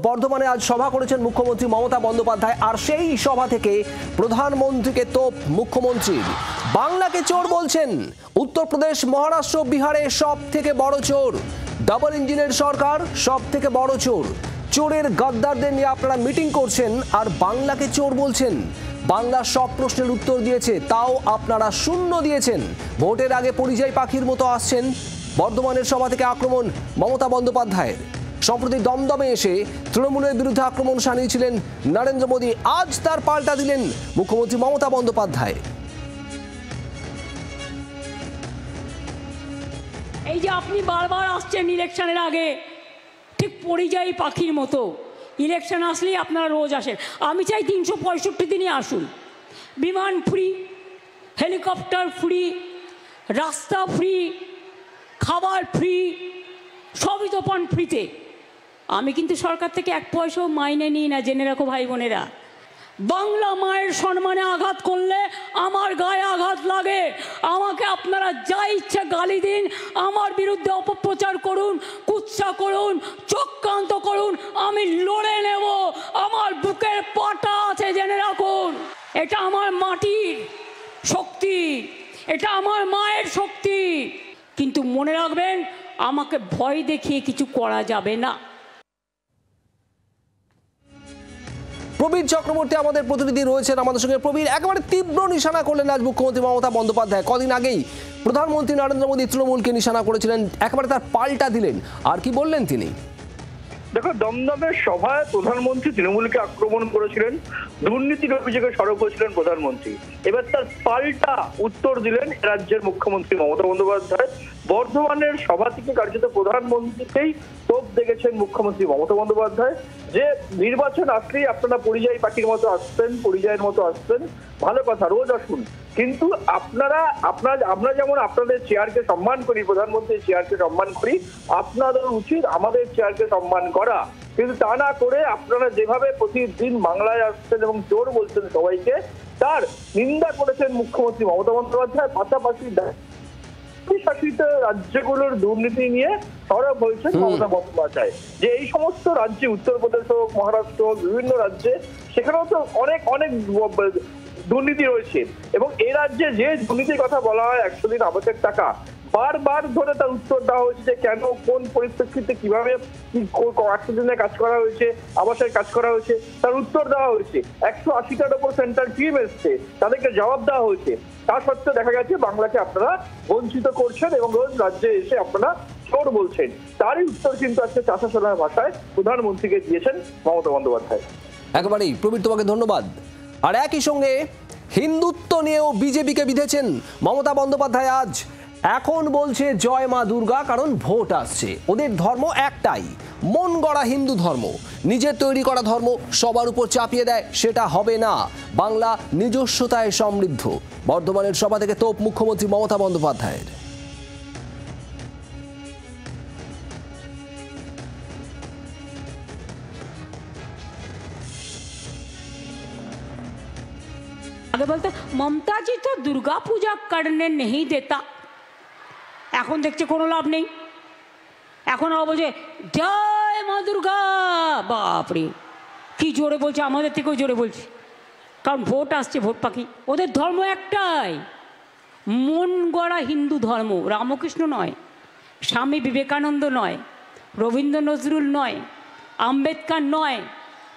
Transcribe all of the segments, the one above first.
বর্ধমানে আজ সভা করেছেন মুখ্যমন্ত্রী মমতা বন্দ্যোপাধ্যায়, আর সেই সভা থেকে প্রধানমন্ত্রীকে তোপ মুখ্যমন্ত্রীর। বাংলাকে চোর বলছেন, উত্তরপ্রদেশ, মহারাষ্ট্র, বিহারে সব থেকে বড় চোর। ডাবল ইঞ্জিনের সরকার সব থেকে বড় চোর। চোরের গদ্দারদের নিয়ে আপনারা মিটিং করছেন আর বাংলাকে চোর বলছেন। বাংলা সব প্রশ্নের উত্তর দিয়েছে, তাও আপনারা শূন্য দিয়েছেন। ভোটের আগে পরিযায়ী পাখির মতো আসছেন। বর্ধমানের সভা থেকে আক্রমণ মমতা বন্দ্যোপাধ্যায়ের। সম্প্রতি দমদমে এসে তৃণমূলের বিরুদ্ধে আক্রমণ শানিয়েছিলেন নরেন্দ্র মোদী। আজ তার পাল্টা দিলেন মুখ্যমন্ত্রী মমতা বন্দ্যোপাধ্যায়। এই যে আপনি বারবার আসছেন ইলেকশনের আগে, ঠিক পরিযায়ী পাখির মতো। ইলেকশন আসলেই আপনারা রোজ আসেন। আমি চাই 365 দিনই আসুন। বিমান ফ্রি, হেলিকপ্টার ফ্রি, রাস্তা ফ্রি, খাবার ফ্রি, সবই তো পান ফ্রিতে। আমি কিন্তু সরকার থেকে 1 পয়সাও মাইনে নিই না, জেনে রাখো ভাই বোনেরা। বাংলা মায়ের সম্মানে আঘাত করলে আমার গায়ে আঘাত লাগে। আমাকে আপনারা যা ইচ্ছা গালি দিন, আমার বিরুদ্ধে অপপ্রচার করুন, কুৎসা করুন, চক্রান্ত করুন, আমি লড়ে নেব। আমার বুকের পাটা আছে, জেনে রাখুন। এটা আমার মাটির শক্তি, এটা আমার মায়ের শক্তি। কিন্তু মনে রাখবেন, আমাকে ভয় দেখিয়ে কিছু করা যাবে না। প্রবীর চক্রবর্তী আমাদের প্রতিনিধি রয়েছেন আমাদের সঙ্গে। প্রবীর, একেবারে তীব্র নিশানা করলেন আজ মুখ্যমন্ত্রী মমতা বন্দ্যোপাধ্যায়। কদিন আগেই প্রধানমন্ত্রী নরেন্দ্র মোদী তৃণমূলকে নিশানা করেছিলেন, একেবারে তার পাল্টা দিলেন। আর কি বললেন তিনি? দেখো, দমদমের সভায় প্রধানমন্ত্রী তৃণমূলকে আক্রমণ করেছিলেন, দুর্নীতির অভিযোগে সরব হয়েছিলেন প্রধানমন্ত্রী। এবার তার পাল্টা উত্তর দিলেন রাজ্যের মুখ্যমন্ত্রী মমতা বন্দ্যোপাধ্যায়। বর্ধমানের সভা থেকে কার্যত প্রধানমন্ত্রীকেই তোপ দেখেছেন মুখ্যমন্ত্রী মমতা বন্দ্যোপাধ্যায়, যে নির্বাচন আসলেই আপনারা পরিযায়ী পাখির মতো আসছেন, পরিযায়ের মতো আসছেন। ভালো কথা, রোজ আসুন, কিন্তু আমরা যেমন আপনাদের চেয়ারকে সম্মান করি, প্রধানমন্ত্রীর চেয়ারকে সম্মান করি, আপনাদের উচিত আমাদের চেয়ারকে সম্মান করা। কিন্তু তা না করে আপনারা যেভাবে প্রতিদিন বাংলায় আসছেন এবং চোর বলছেন সবাইকে, তার নিন্দা করেছেন মুখ্যমন্ত্রী মমতা বন্দ্যোপাধ্যায়। পাশাপাশি শাসিত রাজ্যগুলোর দুর্নীতি নিয়ে সরব হয়েছেন মমতা বন্দ্যোপাধ্যায়, যে এই সমস্ত রাজ্যে, উত্তরপ্রদেশ হোক, মহারাষ্ট্র হোক, বিভিন্ন রাজ্যে, সেখানেও তো অনেক দুর্নীতি রয়েছে। এবং এই রাজ্যে যে দুর্নীতির কথা বলা হয় 100 দিন আবাসের টাকা, বারবার ধরে তার উত্তর দেওয়া হয়েছে যে কেন, কোন পরিপ্রেক্ষিতে, কিভাবে 100 দিনে কাজ করা হয়েছে, আবাসের কাজ করা হয়েছে, তার উত্তর দেওয়া হয়েছে। 180টার উপর সেন্ট্রাল টিম এসছে, তাদেরকে জবাব দেওয়া হয়েছে। তা সত্ত্বেও দেখা গেছে বাংলাকে আপনারা বঞ্চিত করছেন এবং রোজ রাজ্যে এসে আপনারা চোর বলছেন। তারই উত্তর কিন্তু আজকে চাষাশোনার ভাষায় প্রধানমন্ত্রীকে দিয়েছেন মমতা বন্দ্যোপাধ্যায়। একেবারেই প্রবীর, তোমাকে ধন্যবাদ। আর একই সঙ্গে হিন্দুত্ব নিয়েও বিজেপিকে বিঁধেছেন মমতা বন্দ্যোপাধ্যায় আজ। এখন বলছে জয় মা দুর্গা, কারণ ভোট আসছে। ওদের ধর্ম একটাই, মন গড়া হিন্দু ধর্ম, নিজের তৈরি করা ধর্ম সবার উপর চাপিয়ে দেয়, সেটা হবে না। বাংলা নিজস্বতায় সমৃদ্ধ। বর্ধমানের সভা থেকে তোপ মুখ্যমন্ত্রী মমতা বন্দ্যোপাধ্যায়ের। আগে বলতো মমতা জি তো দুর্গা পূজা করনে नहीं देता। এখন দেখছে কোনো লাভ নেই। এখন বলছে জয় মা দুর্গা। বাপরে, কি জোরে বলছে, আমাদের থেকেও জোরে বলছে। কারণ ভোট আসছে, ভোট পাখি। ওদের ধর্ম একটাই, মন গড়া হিন্দু ধর্ম। রামকৃষ্ণ নয়, স্বামী বিবেকানন্দ নয়, রবীন্দ্র নজরুল নয়, আম্বেদকর নয়,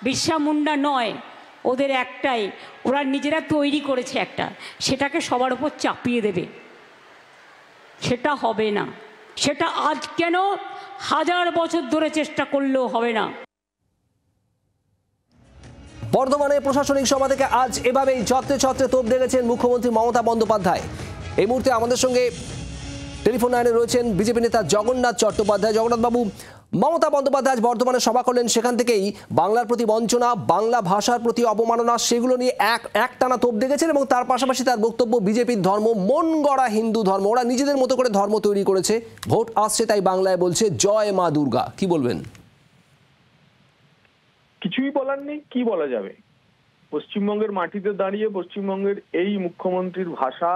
বিরসা মুন্ডা নয়। ওদের একটাই, ওরা নিজেরা তৈরি করেছে একটা, সেটাকে সবার উপর চাপিয়ে দেবে। সেটা হবে না। সেটা আজ কেন, 1000 বছর ধরে চেষ্টা করলেও হবে না। বর্ধমানে প্রশাসনিক সভা থেকে আজ এভাবেই ছত্রে ছত্রে তোপ দেখেছেন মুখ্যমন্ত্রী মমতা বন্দ্যোপাধ্যায়। এই মুহূর্তে আমাদের সঙ্গে টেলিফোন লাইনে রয়েছেন বিজেপি নেতা জগন্নাথ চট্টোপাধ্যায়। জগন্নাথ বাবু, মমতা বন্দ্যোপাধ্যায় বর্ধমানে সভা করলেন, সেখান থেকেই বাংলার প্রতি বঞ্চনা, বাংলা ভাষার প্রতি অবমাননা, সেগুলো নিয়ে একটানা তোপ দেখেছেন। এবং তার পাশাপাশি তার বক্তব্য, বিজেপির ধর্ম মন গড়া হিন্দু ধর্ম, ওরা নিজেদের মতো করে ধর্ম তৈরি করেছে, ভোট আসছে তাই বাংলায় বলছে জয় মা দুর্গা। কি বলবেন? কিছুই বলার নেই, কি বলা যাবে? পশ্চিমবঙ্গের মাটিতে দাঁড়িয়ে পশ্চিমবঙ্গের এই মুখ্যমন্ত্রীর ভাষা,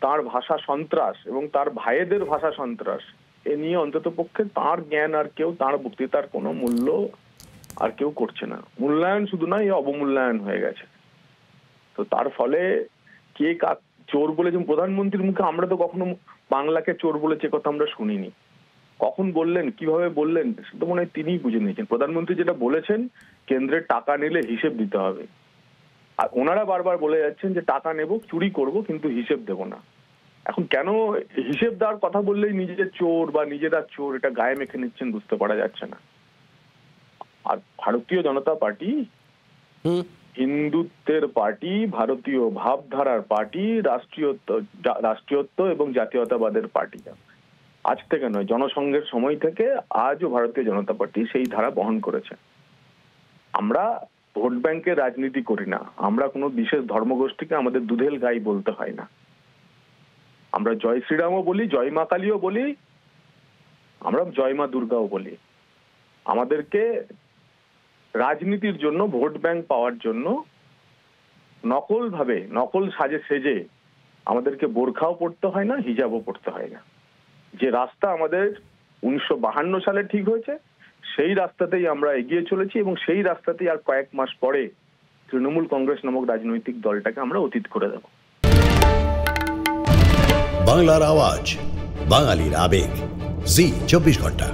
তার ভাষা সন্ত্রাস এবং তার ভাইয়েদের ভাষা সন্ত্রাস, এ নিয়ে অন্তত পক্ষে তার জ্ঞান আর কেউ, তার বক্তৃতার কোনো মূল্য আর কেউ করছে না। মূল্যায়ন শুধু নয়, অবমূল্যায়ন হয়ে গেছে। তো তার ফলে কে চোর বলেছে প্রধানমন্ত্রীর মুখে? আমরা তো কখনো বাংলাকে চোর বলেছে কথা আমরা শুনিনি। কখন বললেন, কিভাবে বললেন, সেটা মনে হয় তিনিই বুঝে নিয়েছেন। প্রধানমন্ত্রী যেটা বলেছেন, কেন্দ্রের টাকা নিলে হিসেব দিতে হবে, আর ওনারা বারবার বলে যাচ্ছেন যে টাকা নেব, চুরি করব, কিন্তু হিসেব দেব না। এখন কেন হিসেব দেওয়ার কথা বললেই নিজেদের চোর বা নিজেরা চোর এটা গায়ে মেখে নিচ্ছেন বুঝতে পারা যাচ্ছে না। আর ভারতীয় জনতা পার্টি হিন্দুত্বের পার্টি, ভারতীয় ভাবধারার পার্টি, রাষ্ট্রীয়ত্ব এবং জাতীয়তাবাদের পার্টি। আজ থেকে নয়, জনসংঘের সময় থেকে আজও ভারতীয় জনতা পার্টি সেই ধারা বহন করেছে। আমরা ভোট ব্যাংকের রাজনীতি করি না, আমরা কোনো বিশেষ ধর্মগোষ্ঠীকে আমাদের দুধেল গাই বলতে হয় না। আমরা জয় শ্রীরামও বলি, জয় মা কালীও বলি, আমরা জয় মা দুর্গাও বলি। আমাদেরকে রাজনীতির জন্য, ভোট ব্যাংক পাওয়ার জন্য নকল সাজে সেজে আমাদেরকে বোরখাও পড়তে হয় না, হিজাবও পড়তে হয় না। যে রাস্তা আমাদের 1952 সালে ঠিক হয়েছে, সেই রাস্তাতেই আমরা এগিয়ে চলেছি, এবং সেই রাস্তাতেই আর কয়েক মাস পরে তৃণমূল কংগ্রেস নামক রাজনৈতিক দলটাকে আমরা অতীত করে দেব। বাংলার আওয়াজ, বাঙালির আবেগ, জি 24 ঘন্টা।